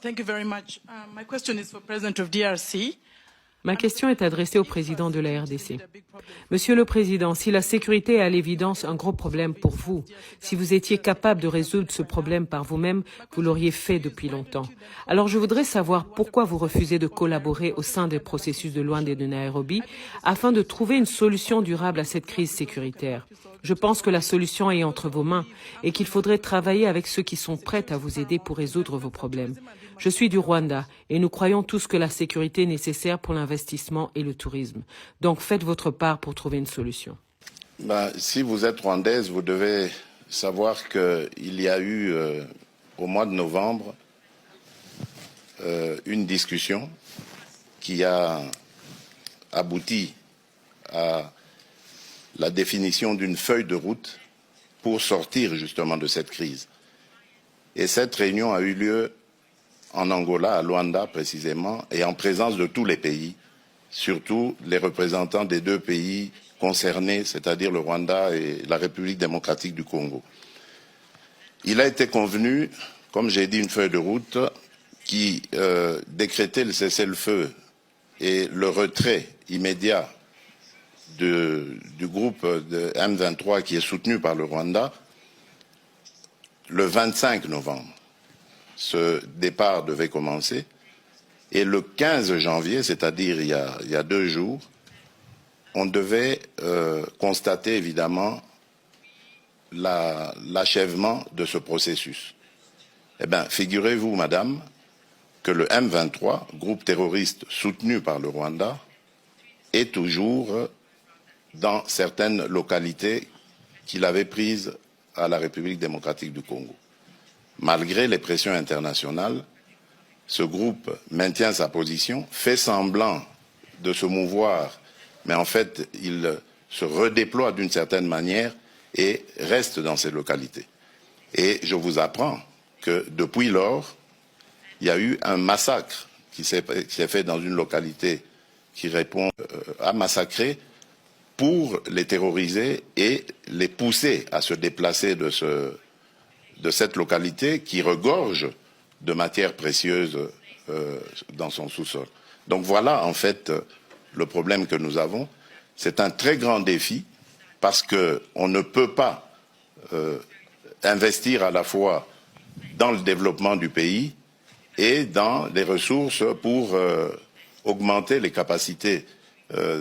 Thank you very much. My question is for President of DRC. Ma question est adressée au président de la RDC. Monsieur le Président, si la sécurité est à l'évidence un gros problème pour vous, si vous étiez capable de résoudre ce problème par vous-même, vous l'auriez fait depuis longtemps. Alors je voudrais savoir pourquoi vous refusez de collaborer au sein des processus de Luanda et de Nairobi afin de trouver une solution durable à cette crise sécuritaire. Je pense que la solution est entre vos mains et qu'il faudrait travailler avec ceux qui sont prêts à vous aider pour résoudre vos problèmes. Je suis du Rwanda et nous croyons tous que la sécurité est nécessaire pour l'investissement et le tourisme. Donc faites votre part pour trouver une solution. Si vous êtes rwandaise, vous devez savoir qu'il y a eu au mois de novembre une discussion qui a abouti à la définition d'une feuille de route pour sortir justement de cette crise. Et cette réunion a eu lieu en Angola, à Luanda précisément, et en présence de tous les pays, surtout les représentants des deux pays concernés, c'est-à-dire le Rwanda et la République démocratique du Congo. Il a été convenu, comme j'ai dit, une feuille de route qui décrétait le cessez-le-feu et le retrait immédiat du groupe de M23 qui est soutenu par le Rwanda le 25 novembre. Ce départ devait commencer et le 15 janvier, c'est-à-dire il y a 2 jours, on devait constater évidemment l'achèvement de ce processus. Eh bien, figurez-vous, madame, que le M23, groupe terroriste soutenu par le Rwanda, est toujours dans certaines localités qu'il avait prises à la République démocratique du Congo. Malgré les pressions internationales, ce groupe maintient sa position, fait semblant de se mouvoir, mais en fait, il se redéploie d'une certaine manière et reste dans ces localités. Et je vous apprends que depuis lors, il y a eu un massacre qui s'est fait dans une localité qui répond à massacrer pour les terroriser et les pousser à se déplacer de cette localité qui regorge de matières précieuses dans son sous-sol. Donc voilà en fait le problème que nous avons. C'est un très grand défi parce qu'on ne peut pas investir à la fois dans le développement du pays et dans les ressources pour augmenter les capacités